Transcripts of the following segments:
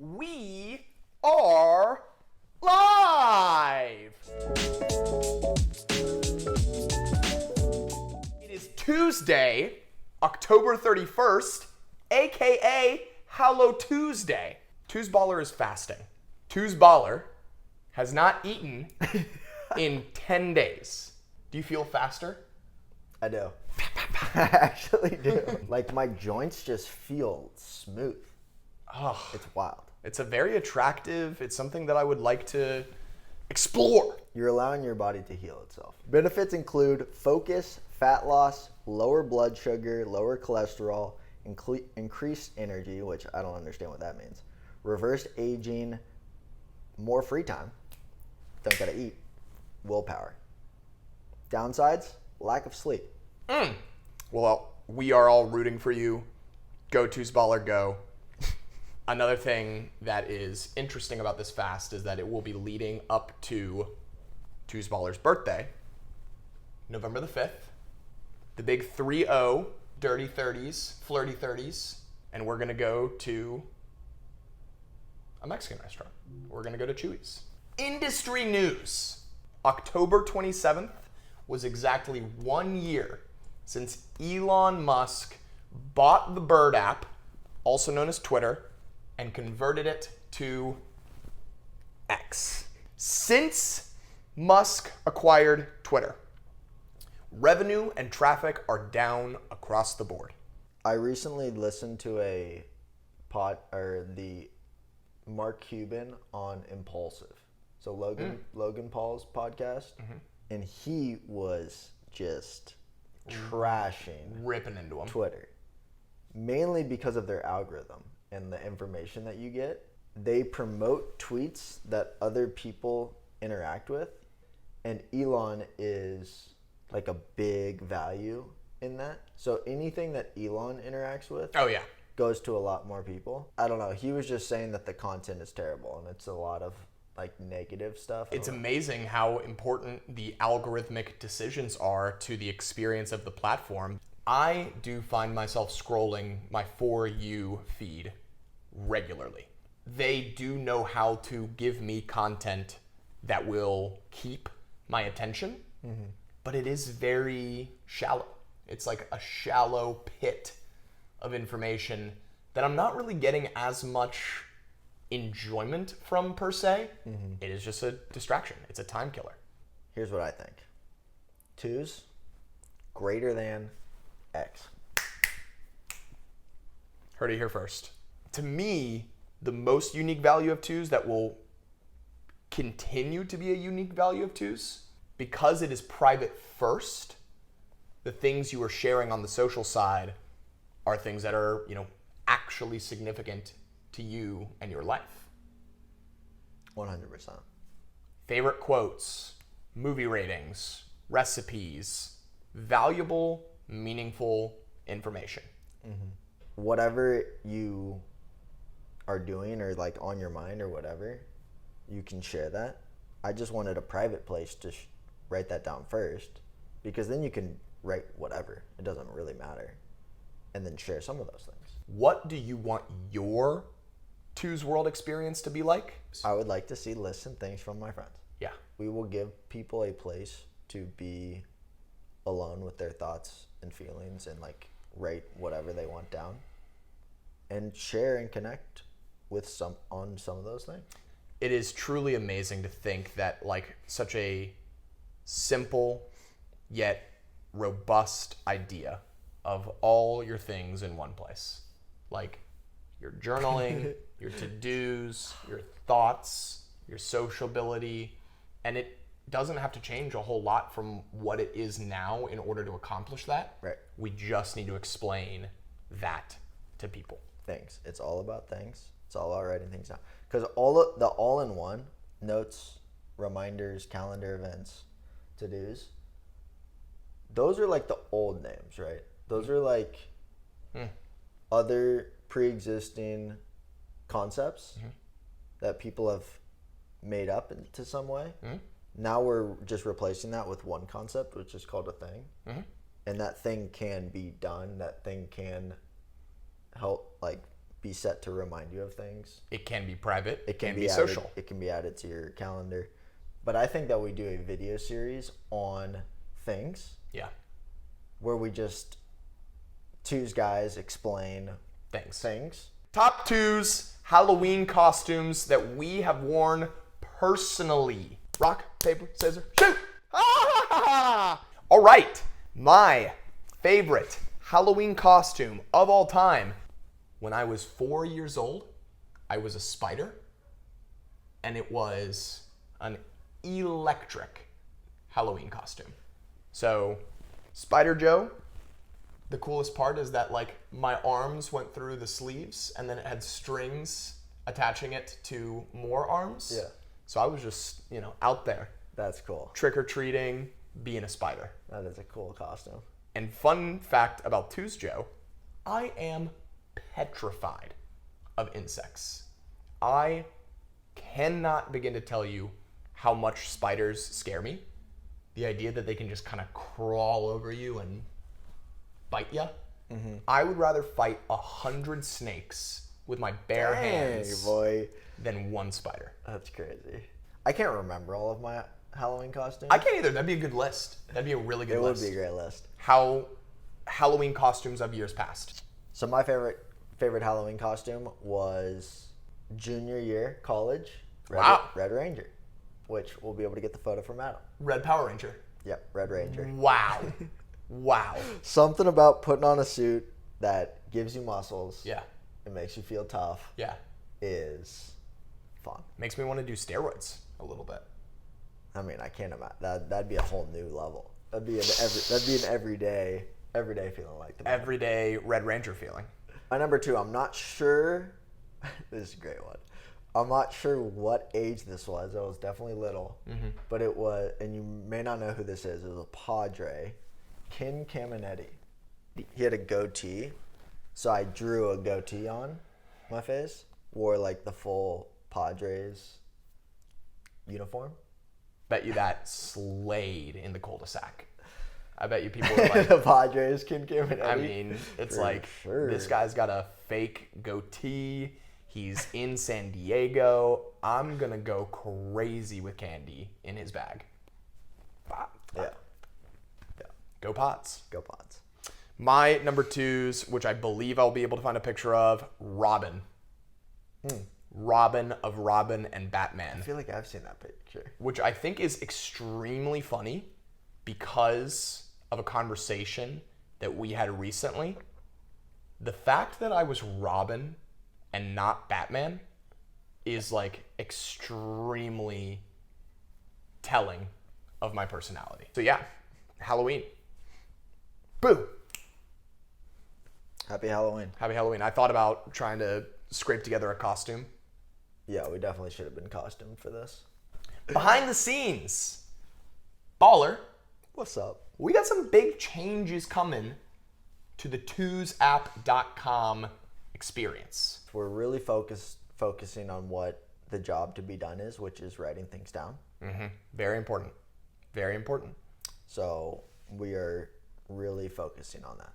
We are live! It is Tuesday, October 31st, aka Hallow Tuesday. Tuesballer is fasting. Tuesballer has not eaten in 10 days. Do you feel faster? I do. I actually do. Like, my joints just feel smooth. Oh, It's wild. it's a very attractive, it's something that I would like to explore. You're allowing your body to heal itself. Benefits include focus, fat loss, lower blood sugar, lower cholesterol, increased energy, which I don't understand what that means, reversed aging, more free time, don't gotta eat, willpower. Downsides, lack of sleep. Well, we are all rooting for you. Go Tuesballer, go. Another thing that is interesting about this fast is that it will be leading up to Tuesballer's birthday, November the 5th. The big 3-0, dirty 30s, flirty 30s, and we're gonna go to a Mexican restaurant. We're gonna go to Chuy's. Industry news. October 27th was exactly 1 year since Elon Musk bought the Bird app, also known as Twitter, and converted it to X. Since Musk acquired Twitter, revenue and traffic are down across the board. I recently listened to the Mark Cuban on Impulsive. So Logan Paul's podcast, and he was just trashing Ripping into them. Twitter, mainly because of their algorithm and the information that you get. They promote tweets that other people interact with, and Elon is like a big value in that. So anything that Elon interacts with Oh yeah. goes to a lot more people. I don't know. He was just saying that the content is terrible, and it's a lot of like negative stuff. It's amazing how important the algorithmic decisions are to the experience of the platform. I do find myself scrolling my For You feed regularly. They do know how to give me content that will keep my attention, but it is very shallow. It's like a shallow pit of information that I'm not really getting as much enjoyment from per se. It is just a distraction. It's a time killer. Here's what I think. Twos greater than X. Heard it here first. To me, the most unique value of twos that will continue to be a unique value of twos, because it is private first, the things you are sharing on the social side are things that are, actually significant to you and your life. 100%. Favorite quotes, movie ratings, recipes, valuable, meaningful information. Whatever you are doing or like on your mind or whatever, you can share that. I just wanted a private place to write that down first, because then you can write whatever. It doesn't really matter. And then share some of those things. What do you want your Two's World experience to be like? I would like to see lists and things from my friends. Yeah. We will give people a place to be alone with their thoughts and feelings and like write whatever they want down and share and connect with some of those things. It is truly amazing to think that like such a simple yet robust idea of all your things in one place. Like your journaling, your to-dos, your thoughts, your sociability, and it doesn't have to change a whole lot from what it is now in order to accomplish that. Right. We just need to explain that to people. Things. It's all about things. It's all about writing things down. Because all-in-one notes, reminders, calendar events, to-dos, those are like the old names, right? Those are like other pre-existing concepts that people have made up into some way. Now we're just replacing that with one concept, which is called a thing. And that thing can be done. That thing can help like be set to remind you of things. It can be private. It can be added, social. It can be added to your calendar. But I think that we do a video series on things. Yeah. Where we just twos guys explain things. Top twos Halloween costumes that we have worn personally. Rock, paper, scissors, shoot! Ah! All right. My favorite Halloween costume of all time. When I was 4 years old, I was a spider, and it was an electric Halloween costume. So, Spider Joe, the coolest part is that like my arms went through the sleeves and then it had strings attaching it to more arms. Yeah. So I was just, out there. That's cool. Trick-or-treating, being a spider. That is a cool costume. And fun fact about Twos Joe, I am petrified of insects. I cannot begin to tell you how much spiders scare me. The idea that they can just kind of crawl over you and bite you. Mm-hmm. I would rather fight 100 snakes with my bare hands than one spider. That's crazy. I can't remember all of my Halloween costumes. I can't either. That'd be a good list. That'd be a really good list. It would be a great list. How Halloween costumes of years past. So my favorite Halloween costume was junior year college. Red Ranger, which we'll be able to get the photo from Adam. Red Power Ranger. Yep, Red Ranger. Wow. Wow. Something about putting on a suit that gives you muscles. Yeah. It makes you feel tough. Yeah. Is fun. Makes me want to do steroids a little bit. I mean, I can't imagine that'd be a whole new level. That'd be an everyday feeling like that. Everyday Red Ranger feeling. My number 2, I'm not sure. This is a great one. I'm not sure what age this was. I was definitely little, but it was, and you may not know who this is. It was a Padre, Ken Caminetti. He had a goatee, so I drew a goatee on my face. Wore like the full Padres uniform. Bet you that slayed in the cul-de-sac. I bet you people were like, the Padres, Ken Caminetti. I mean, it's this guy's got a fake goatee. He's in San Diego. I'm going to go crazy with candy in his bag. Yeah. Go Pots. Go Pots. My number 2s, which I believe I'll be able to find a picture of, Robin. Robin of Robin and Batman. I feel like I've seen that picture. Which I think is extremely funny because of a conversation that we had recently. The fact that I was Robin and not Batman is like extremely telling of my personality. So yeah, Halloween. Boo! Happy Halloween. Happy Halloween. I thought about trying to scrape together a costume. Yeah, we definitely should have been costumed for this. Behind the scenes, Baller. What's up? We got some big changes coming to the twosapp.com experience. We're really focusing on what the job to be done is, which is writing things down. Mm-hmm. Very important. Very important. So we are really focusing on that.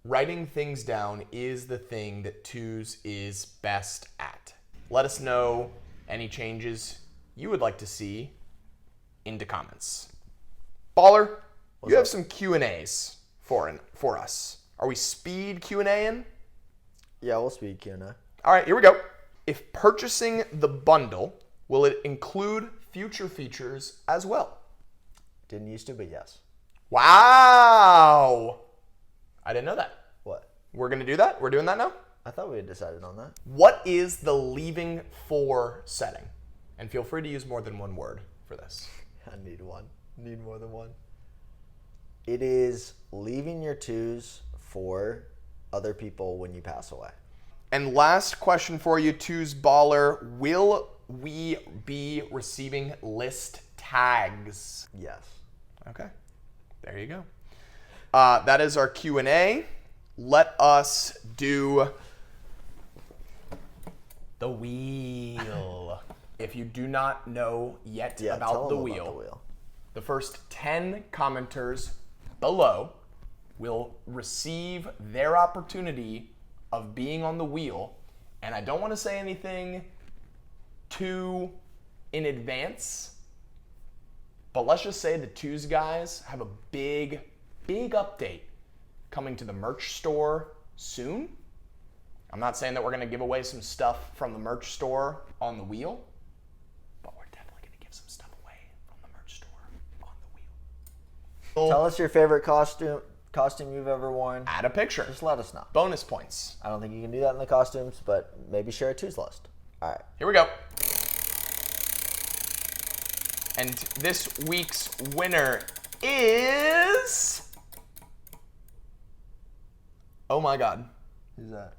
Writing things down is the thing that Twos is best at. Let us know any changes you would like to see into comments. Baller, you have some Q&As for us. Are we speed Q&A-ing? Yeah, we'll speed Q&A. All right, here we go. If purchasing the bundle, will it include future features as well? Didn't used to, but yes. Wow! I didn't know that. What? We're going to do that? We're doing that now? I thought we had decided on that. What is the leaving for setting? And feel free to use more than one word for this. I need one. Need more than one. It is leaving your twos for other people when you pass away. And last question for you, Twos Baller. Will we be receiving list tags? Yes. Okay. There you go. That is our Q&A. Let us do the wheel. If you do not know yet about the wheel, the first 10 commenters below will receive their opportunity of being on the wheel, and I don't want to say anything too in advance, but let's just say the Twos guys have a big update coming to the merch store soon. I'm not saying that we're going to give away some stuff from the merch store on the wheel, but we're definitely going to give some stuff away from the merch store on the wheel. Tell us your favorite costume you've ever worn. Add a picture. Just let us know. Bonus points. I don't think you can do that in the costumes, but maybe share a Twos list. All right. Here we go. And this week's winner is... Oh my God. Who's that?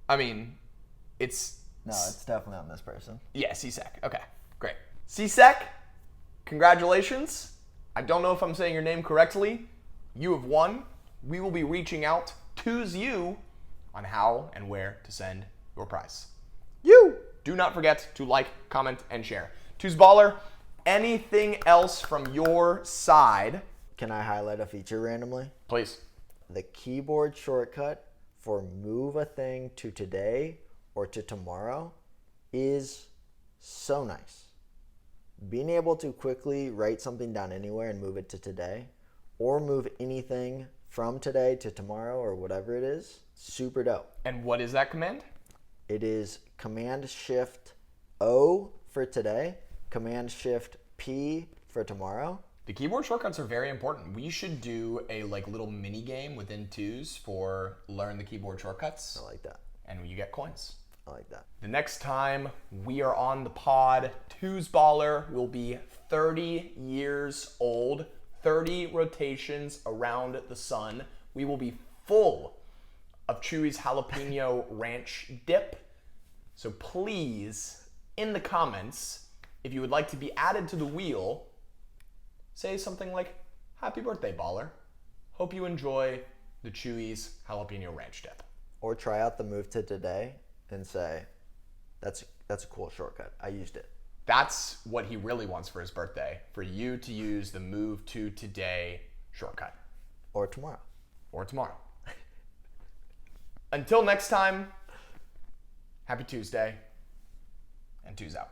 I mean, it's... No, it's definitely on this person. Yeah, CSEC. Okay, great. CSEC, congratulations. I don't know if I'm saying your name correctly. You have won. We will be reaching out to you on how and where to send your prize. You! Do not forget to like, comment, and share. Twos Baller, anything else from your side? Can I highlight a feature randomly? Please. The keyboard shortcut for move a thing to today or to tomorrow is so nice. Being able to quickly write something down anywhere and move it to today, or move anything from today to tomorrow or whatever it is, super dope. And what is that command? It is Command-Shift-O for today, Command-Shift-P for tomorrow. The keyboard shortcuts are very important. We should do a little mini game within Twos for learn the keyboard shortcuts. I like that. And you get coins. I like that. The next time we are on the pod, Twos Baller will be 30 years old, 30 rotations around the sun. We will be full of Chewy's jalapeno ranch dip. So please, in the comments, if you would like to be added to the wheel, say something like, "Happy birthday, Baller. Hope you enjoy the Chewy's jalapeno ranch dip." Or try out the move to today and say, that's a cool shortcut. I used it. That's what he really wants for his birthday, for you to use the move to today shortcut. Or tomorrow. Or tomorrow. Until next time, happy Tuesday, and Twos out.